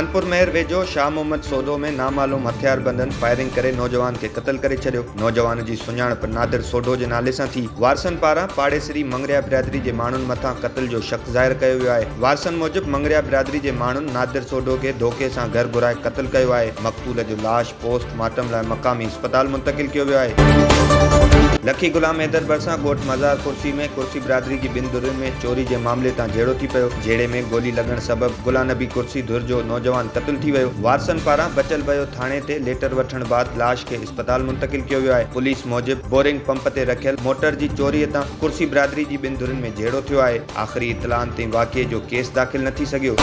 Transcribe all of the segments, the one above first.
खानपुर महर वेझो शाह मोहम्मद सोदो में नामालूम हथियार बंदन फायरिंग करे नौजवान के कत्ल करे छडियो। नौजवान जी सुञाणप नादिर सोढो जे नाले सां थी। वारसन पारां पाड़ेसरी मंगरिया बिरादरी जे माण्हुनि मथां कत्ल जो शक ज़ाहिर कयो वियो आहे। वारसन मूजिब मंगरिया बिरादरी जे माण्हुनि नादिर सोढो खे धोखे सां घर घुराए कत्ल कयो आहे। मक़तूल जो लाश पोस्टमार्टम लाइ मक़ामी अस्पताल मुंतक़िल कयो वियो आहे। लखी गुलाम हैदर भरिसां ॻोठ मज़ार कुर्सी में कुर्सी बिरादरी जी ॿिनि धुरियुनि में चोरी जे मामले तां झेड़ो थी पियो। झेड़े में गोली लॻण सबबि गुलाम नबी कुर्सी धुर जो नौजवान क़त्ल थी वियो। वारसन पारां बचल वियो थाणे ते लेटर वठण बाद लाश खे अस्पताल मुंतक़िल कयो वियो आहे। पुलिस मूजिब बोरिंग पंप ते रखियल मोटर जी चोरीअ तां कुर्सी बिरादरी जी ॿिनि धुरियुनि में झेड़ो थियो आहे। आख़िरी इतलाउनि ते वाक़िए जो केस दाख़िल न थी सघियो।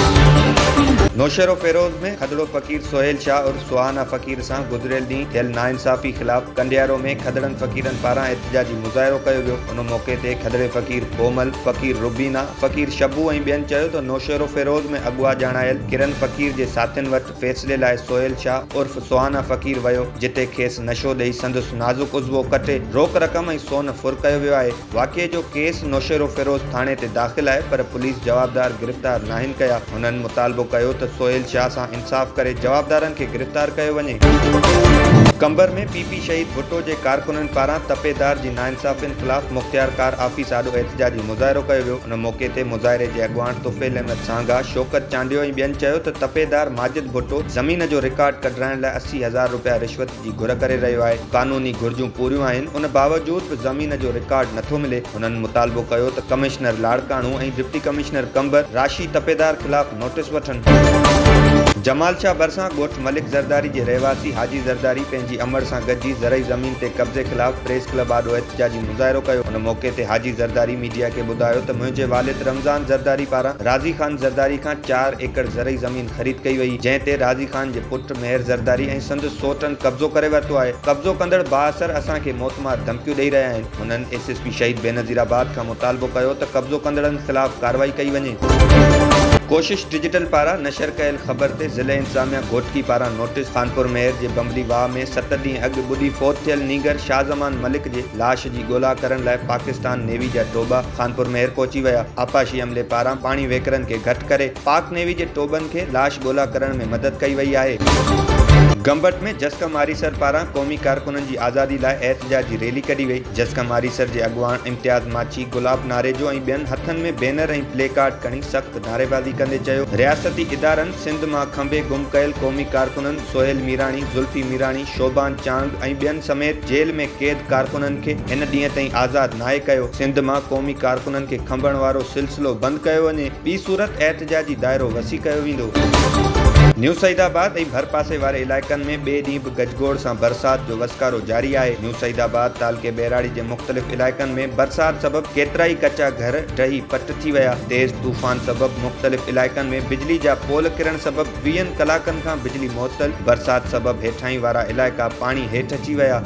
नौशेरो फेरोज़ में खदड़ो फ़कीर सोहेल शाह और सुहाना फ़कीर सां गुज़िरियल ॾींहुं थियल नाइंसाफ़ी ख़िलाफ़ कंडियारो में खदड़नि फ़कीरनि पारां एहतिजाजी मुज़ाहिरो कयो वियो। उन मौक़े ते खदड़े फ़कीर कोमल, फ़कीर रुबीना, फ़कीर शबू ऐं ॿियनि चयो त नौशेरो फेरोज़ में अॻुवा ॼाणायल किरन फ़कीर जे साथियुनि वटि फ़ैसिले लाइ सोहेल शाह उर्फ़ सुहाना फ़कीर वियो, जिते खेसि नशो ॾेई संदसि नाज़ुक उज़वो कटे रोक रक़म ऐं सोन फुर कयो वियो आहे। वाक़िए जो केस नौशेरो फेरोज़ थाणे ते दाख़िल आहे, पर पुलिस जवाबदार गिरफ़्तार नाहिनि कया। हुननि मुतालबो कयो त सोहेल शाह सां इंसाफ़ करे जवाबदारनि खे गिरफ़्तार कयो वञे। कंबर में पीपी शहीद भुट्टो जे कारकुननि पारां तपेदार जी नाइंसाफ़ियुनि ख़िलाफ़ मुख़्तियार कार आफ़िस आॾो एहतिजाजी मुज़ाहिरो कयो वियो। उन मौक़े ते मुज़ाहिरे जे अॻुवाण तुफ़ैल अहमद सांगा, शौकत चांडियो ऐं ॿियनि चयो त तपेदार माजिद भुट्टो ज़मीन जो रिकॉर्ड कढाइण लाइ 80,000 रुपया रिश्वत जी घुर करे रहियो आहे। क़ानूनी घुर्जूं पूरियूं आहिनि, उन बावजूद बि ज़मीन जो रिकॉर्ड नथो मिले। हुननि मुतालबो कयो त कमिश्नर लाड़काणू ऐं डिप्टी कमिश्नर कंबर राशि तपेदार ख़िलाफ़ नोटिस वठनि। जमाल शाह भरिसां ॻोठ मलिक ज़रदारी जे रहवासी हाजी ज़रदारी पंहिंजी अमड़ सां गॾिजी ज़रई ज़मीन ते कब्ज़े ख़िलाफ़ प्रेस क्लब आॾो एहतिजाजी मुज़ाहिरो कयो। उन मौक़े ते हाजी ज़रदारी मीडिया खे ॿुधायो त मुंहिंजे वालिद रमज़ान ज़रदारी पारां राज़ी ख़ान ज़रदारी खां 4 एकड़ ज़रई ज़मीन ख़रीद कई वई, जंहिं ते राज़ी ख़ान जे पुटु मेहर ज़रदारी ऐं संदसि सोटनि कब्ज़ो करे वरितो आहे। कब्ज़ो कंदड़ बाअसर असांखे मौतमार धमकियूं ॾेई रहिया आहिनि। हुननि SSP शहीद बेनज़ीराबाद खां मुतालबो कयो त कब्ज़ो कंदड़नि ख़िलाफ़ कार्रवाई कई वञे। कोशिश डिजिटल पारां नशर कयल ख़बर ते ज़िले इंतज़ामिया घोटकी पारां नोटिस। खानपुर महर जे बम्बली वाह में 7 ॾींहं अॻु ॿुॾी फोत थियल नीगर शाहज़मान मलिक जे लाश जी ॻोल्हा करण लाइ पाकिस्तान नेवी जा टोबा खानपुर महर पहुची विया। आपाशी अमले पारां पाणी वेकरनि खे घटि करे पाक नेवी जे टोबनि खे लाश ॻोल्हा करण में मदद कई वई आहे। गंबट में जस्कम आरीसर पारां क़ौमी कारकुननि जी आज़ादी लाइ एहतिजाजी रैली कढी वई। जस्कम आरीसर जे अॻुवाण इम्तियाज़ माची, गुलाब नारेजो ऐं ॿियनि हथनि में बैनर ऐं प्ले कार्ड खणी सख़्त नारेबाज़ी कंदे चयो, रियासती इदारनि सिंध मां खंबे गुम कयल क़ौमी कारकुननि सोहेल मीराणी, ज़ुल्फी मीराणी, शोबान चांग ऐं ॿियनि समेत जेल में क़ैद कारकुननि खे हिन ॾींहं ताईं आज़ाद नाहे कयो। सिंध मां क़ौमी कारकुननि खे खंबण वारो सिलसिलो बंदि कयो वञे। ॿी सूरत एहतिजाजी दाइरो वसी कयो वेंदो। न्यू सईदाबाद ऐं भरपासे वारे इलाइक़नि में ॿिए ॾींहुं बि गजगोड़ सां बरसाति जो वसकारो जारी आहे। न्यू सईदाबाद तालके बैराड़ी जे मुख़्तलिफ़ इलाइक़नि में बरसाति सबबि केतिरा ई कचा घर ढही पट थी विया। तेज़ तूफ़ान सबबि मुख़्तलिफ़ इलाइक़नि में बिजली जा पोल किरण सबबि 20 कलाकनि खां बिजली मुअतल। बरसाति सबबि हेठाहीं वारा इलाइक़ा पाणी हेठि अची विया।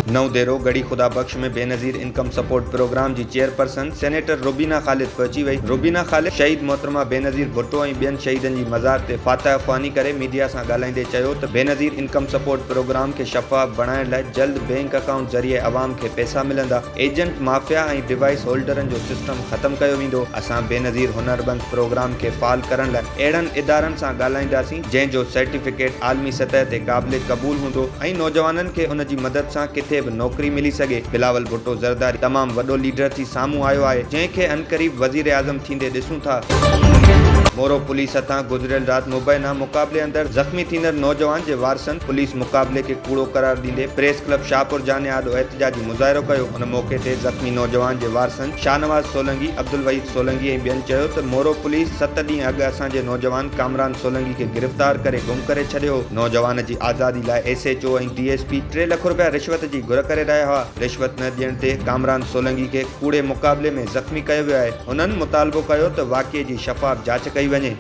नव देरो गढ़ी ख़ुदा बख़्श में बेनज़ीर इनकम सपोर्ट प्रोग्राम जी चेयरपर्सन सेनेटर रुबीना ख़ालिद पहुची वई। रुबीना ख़ालिद शहीद मोहतरमा बेनज़ीर भुट्टो ऐं ॿियनि शहीदनि जी मज़ार ते फातह ख़्वानी करे मीडिया सां ॻाल्हाईंदे चयो त बेनज़ीर इनकम सपोर्ट प्रोग्राम खे शफ़ाफ़ बणाइण लाइ जल्द बैंक अकाउंट ज़रिए अवाम खे पैसा मिलंदा। एजेंट माफ़िया ऐं डिवाइस होल्डरनि जो सिस्टम ख़तमु कयो वेंदो। असां बेनज़ीर हुनरबंद प्रोग्राम खे फ़ाल करण लाइ अहिड़नि इदारनि सां ॻाल्हाईंदासीं जंहिंजो सर्टिफिकेट आलमी सतह ते क़ाबिल क़बूल हूंदो ऐं नौजवाननि खे उन जी मदद सां किथे बि नौकरी मिली सघे। बिलावल भुट्टो ज़रदारी तमामु वॾो लीडर थी साम्हूं आयो आहे, जंहिंखे अनक़रीब वज़ीर आज़म थींदे ॾिसूं था। मोरो पुलिस हथां गुज़िरियल राति मुबैना मुक़ाबले अंदरि ज़ख़्मी थींदड़ नौजवान जे वारसनि पुलिस मुक़ाबले खे कूड़ो करार ॾींदे प्रेस क्लब शाहपुर जाने आॾो एहतिजाजी मुज़ाहिरो कयो। उन मौक़े ते ज़ख़्मी नौजवान जे वारसनि शाहनवाज़ सोलंकी, अब्दुल वहीद सोलंकी ऐं ॿियनि चयो त मोरो पुलिस 7 ॾींहं अॻु असांजे नौजवान कामरान सोलंकी खे गिरफ़्तार करे गुम करे छॾियो। नौजवान जी आज़ादी लाइ SHO ऐं DSP 3 लख रुपया रिश्वत जी घुर करे रहिया हुआ। रिश्वत न ॾियण ते कामरान सोलंकी खे कूड़े मुक़ाबले में ज़ख़्मी कयो वियो आहे। हुननि मुतालबो कयो त वाक़िए जी शफ़ाफ़ जांच कई वञे।